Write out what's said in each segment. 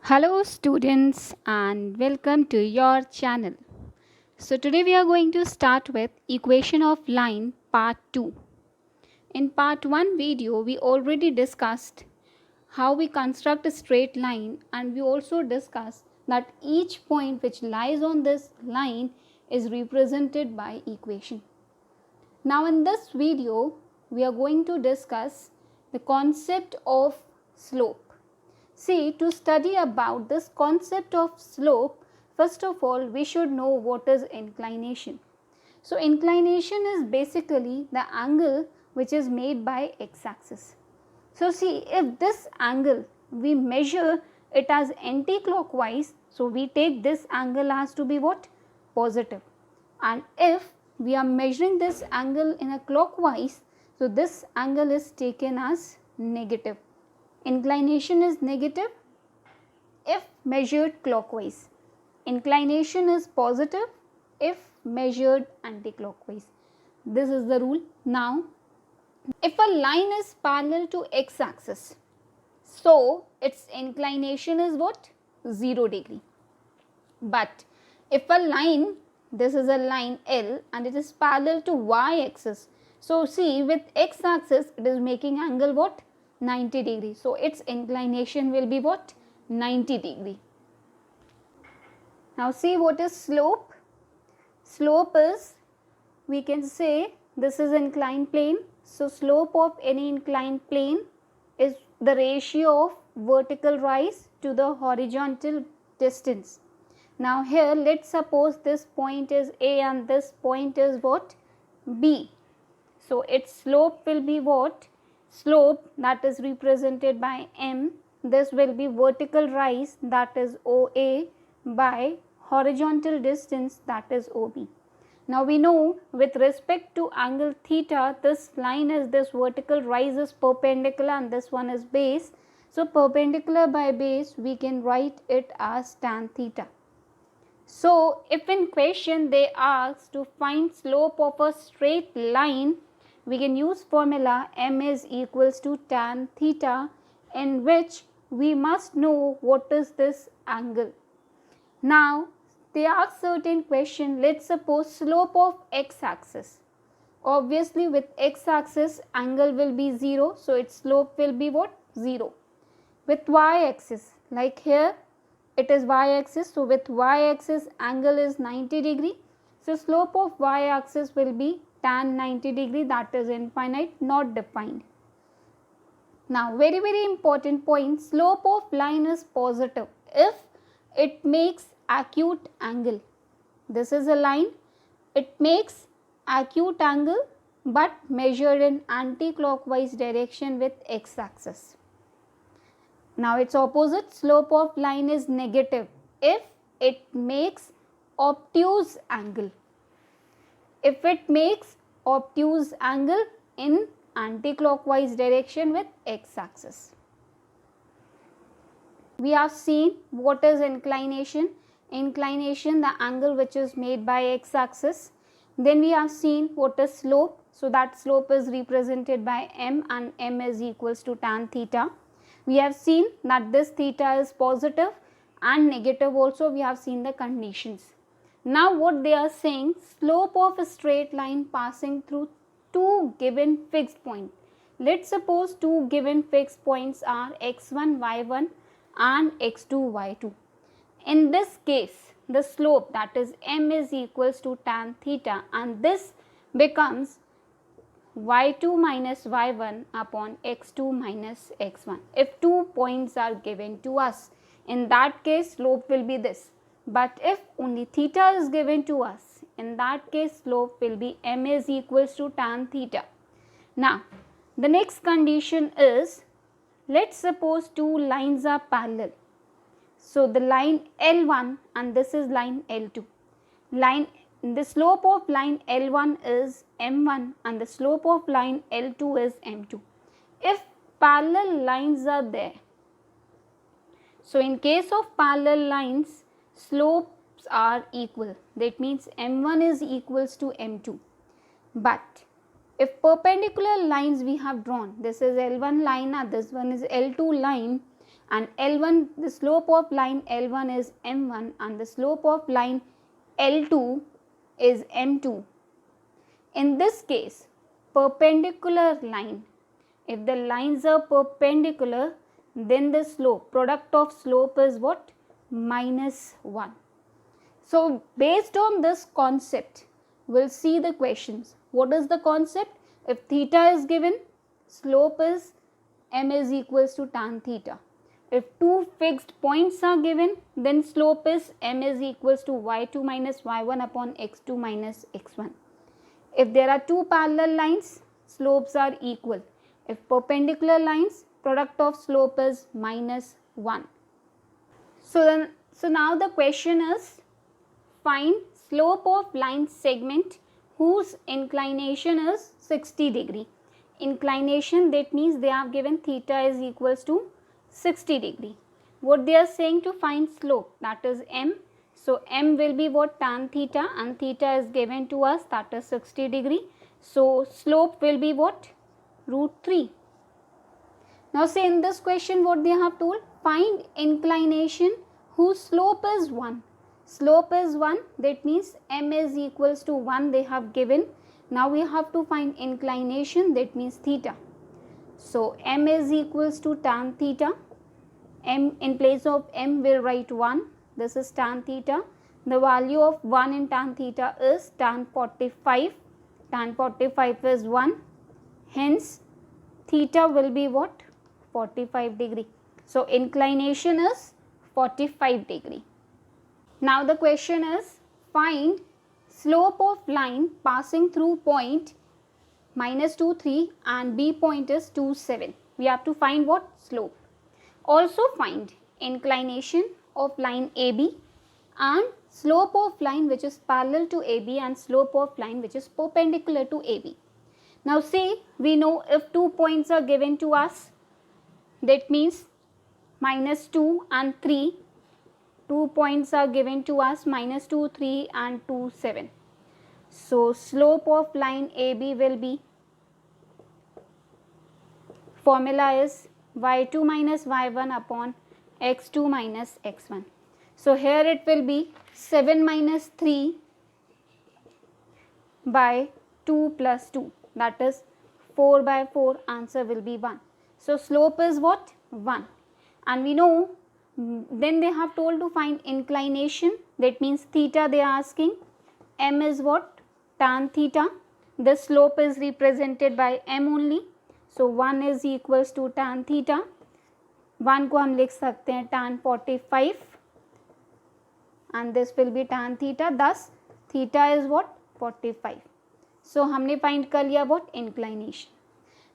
Hello students and welcome to your channel. So today we are going to start with equation of line part 2. In part 1 video we already discussed how we construct a straight line, and we also discussed that each point which lies on this line is represented by equation. Now in this video we are going to discuss the concept of slope. See, to study about this concept of slope, first of all we should know what is inclination. So inclination is basically the angle which is made by x-axis. So see, if this angle we measure it as anti-clockwise, so we take this angle as to be what? Positive. And if we are measuring this angle in a clockwise, so this angle is taken as negative. Inclination is negative if measured clockwise. Inclination is positive if measured anti-clockwise. This is the rule. Now, if a line is parallel to x-axis, so its inclination is what? 0 degree. But if a line, this is a line L and it is parallel to y-axis, so see, with x-axis it is making angle what? 90 degree. So its inclination will be what? 90 degree. Now see, what is slope? Slope is, we can say, this is inclined plane. So slope of any inclined plane is the ratio of vertical rise to the horizontal distance. Now here let's suppose this point is A and this point is what? B. So its slope will be what? Slope, that is represented by M. This will be vertical rise, that is OA, by horizontal distance, that is OB. Now we know with respect to angle theta, this line is, this vertical rise is perpendicular and this one is base. So perpendicular by base, we can write it as tan theta. So if in question they ask to find slope of a straight line, we can use formula m is equals to tan theta, in which we must know what is this angle. Now they ask certain question. Let's suppose slope of x-axis. Obviously with x-axis angle will be 0, so its slope will be what? 0. With y-axis, like here it is y-axis, so with y-axis angle is 90 degree. So slope of y-axis will be tan 90 degree, that is infinite, not defined. Now very important point, slope of line is positive if it makes acute angle. This is a line, it makes acute angle but measured in anti-clockwise direction with x-axis. Now its opposite, slope of line is negative if it makes obtuse angle. If it makes obtuse angle in anti-clockwise direction with x-axis. We have seen what is inclination. Inclination, the angle which is made by x-axis. Then we have seen what is slope. So that slope is represented by m, and m is equals to tan theta. We have seen that this theta is positive and negative also. We have seen the conditions. Now what they are saying, slope of a straight line passing through two given fixed points. Let's suppose two given fixed points are x1, y1 and x2, y2. In this case, the slope, that is m, is equals to tan theta, and this becomes y2 minus y1 upon x2 minus x1. If two points are given to us, in that case slope will be this. But if only theta is given to us, in that case slope will be m is equals to tan theta. Now the next condition is, let's suppose two lines are parallel. So the line L1 and this is line L2. The slope of line L1 is m1 and the slope of line L2 is m2. If parallel lines are there, so in case of parallel lines, slopes are equal. That means m1 is equals to m2. But if perpendicular lines we have drawn, this is L1 line and this one is L2 line, and L1, the slope of line L1 is m1 and the slope of line L2 is m2. In this case, perpendicular line, if the lines are perpendicular, then the slope, product of slope is what? -1. So based on this concept, we'll see the questions. What is the concept? If theta is given, slope is m is equals to tan theta. If two fixed points are given, then slope is m is equals to y2 minus y1 upon x2 minus x1. If there are two parallel lines, slopes are equal. If perpendicular lines, product of slope is -1. So now the question is, find slope of line segment whose inclination is 60 degree. Inclination, that means they have given theta is equals to 60 degree. What they are saying to find slope, that is m. So m will be what? Tan theta, and theta is given to us, that is 60 degree. So slope will be what? √3. Now say in this question what they have told, find inclination whose slope is 1. Slope is 1, that means m is equals to 1 they have given. Now we have to find inclination, that means theta. So m is equals to tan theta. M, in place of m will write 1. This is tan theta. The value of 1 in tan theta is tan 45. Tan 45 is 1. Hence theta will be what? 45 degree. So inclination is 45 degree. Now the question is, find slope of line passing through point -2, 3 and B point is 2, 7. We have to find what? Slope. Also find inclination of line AB and slope of line which is parallel to AB and slope of line which is perpendicular to AB. Now see, we know if two points are given to us, that means -2 and 3. 2 points are given to us, -2, 3 and 2, 7. So slope of line AB will be, formula is y2 minus y1 upon x2 minus x1. So here it will be 7 minus 3 by 2 plus 2, that is 4 by 4, answer will be 1. So slope is what? 1. And we know, then they have told to find inclination, that means theta they are asking. M is what? Tan theta. The slope is represented by m only. So 1 is equals to tan theta. 1 को हम लिख सकते हैं tan 45 and this will be tan theta. Thus theta is what? 45. So हमने find कर लिया what? Inclination.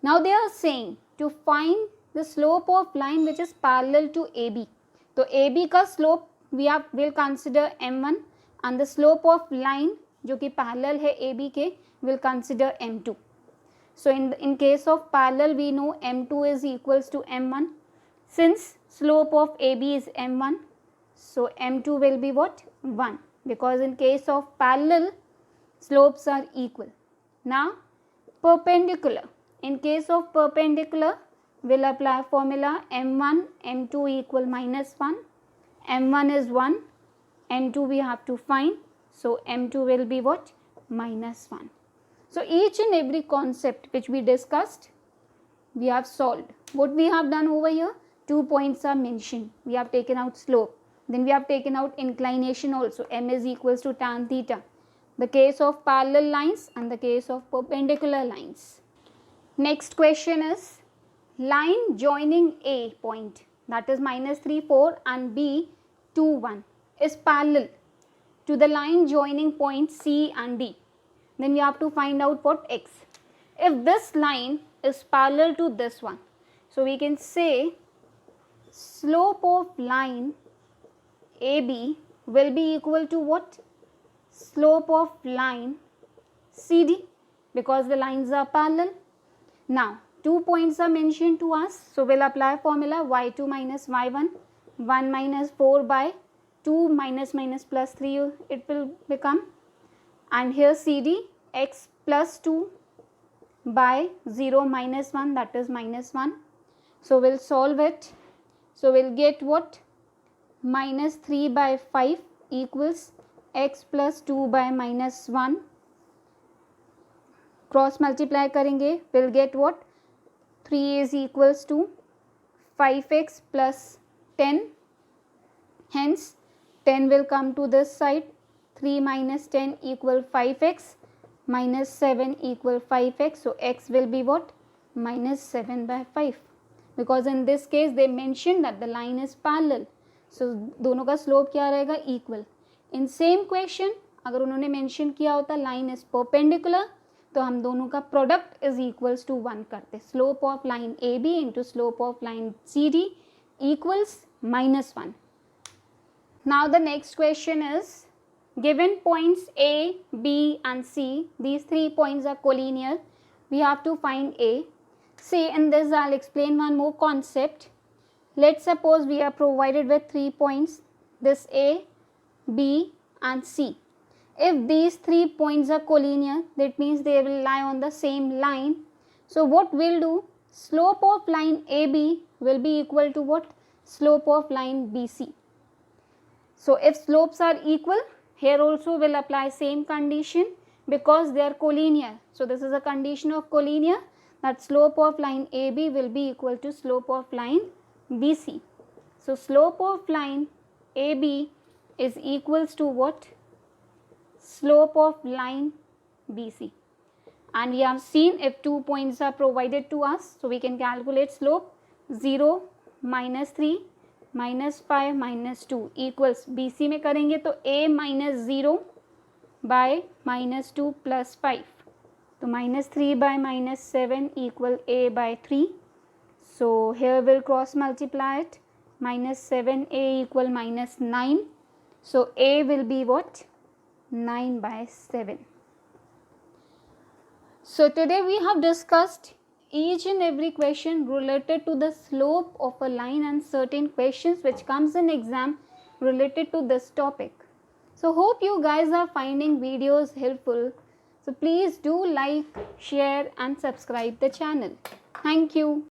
Now they are saying to find the slope of line which is parallel to AB. तो AB का slope will consider m1 and the slope of line जो कि parallel है AB के will consider m2. So in case of parallel we know m2 is equals to m1. Since slope of AB is m1, so m2 will be what? 1, because in case of parallel slopes are equal. Now perpendicular. In case of perpendicular, we'll apply formula m1 m2 equal -1. m1 is 1, m2 we have to find, so m2 will be what? -1. So each and every concept which we discussed, we have solved. What we have done over here, 2 points are mentioned. We have taken out slope, then we have taken out inclination also, m is equals to tan theta. The case of parallel lines and the case of perpendicular lines. Next question is, line joining A point, that is -3, 4 and B 2, 1 is parallel to the line joining point C and D. Then we have to find out what? X. If this line is parallel to this one, so we can say slope of line AB will be equal to what? Slope of line CD, because the lines are parallel. Now 2 points are mentioned to us, so we'll apply formula y2 minus y1, 1 minus 4 by 2 minus plus 3 it will become, and here CD x plus 2 by 0 minus 1, that is -1. So we'll solve it. So we'll get what? Minus 3 by 5 equals x plus 2 by minus 1. Cross multiply करेंगे, we'll get what? 3 is equals to 5x plus 10. Hence 10 will come to this side. 3 minus 10 equal 5x, minus 7 equal 5x. So x will be what? Minus 7 by 5. Because in this case they mentioned that the line is parallel. So दोनों का slope क्या रहेगा? Equal. In same question अगर उन्होंने mention किया होता line is perpendicular, तो हम दोनों का product is equals to 1 करते. Slope of line AB into slope of line CD equals minus 1. Now the next question is, given points A, B and C, these 3 points are collinear, we have to find A. See, in this I'll explain one more concept. Let's suppose we are provided with 3 points, this A, B and C. If these 3 points are collinear, that means they will lie on the same line. So what we'll do, slope of line AB will be equal to what? Slope of line BC. So if slopes are equal, here also will apply same condition because they are collinear. So this is a condition of collinear, that slope of line AB will be equal to slope of line BC. So slope of line AB is equals to what? Slope of line BC. And we have seen if 2 points are provided to us, so we can calculate slope. 0 minus 3 minus 5 minus 2 equals BC में करेंगे तो A minus 0 by minus 2 plus 5. तो minus 3 by minus 7 equal A by 3. So here we'll cross multiply it. Minus 7A equal minus 9. So A will be what? 9 by 7. So today we have discussed each and every question related to the slope of a line and certain questions which comes in exam related to this topic. So hope you guys are finding videos helpful. So please do like, share and subscribe the channel. Thank you.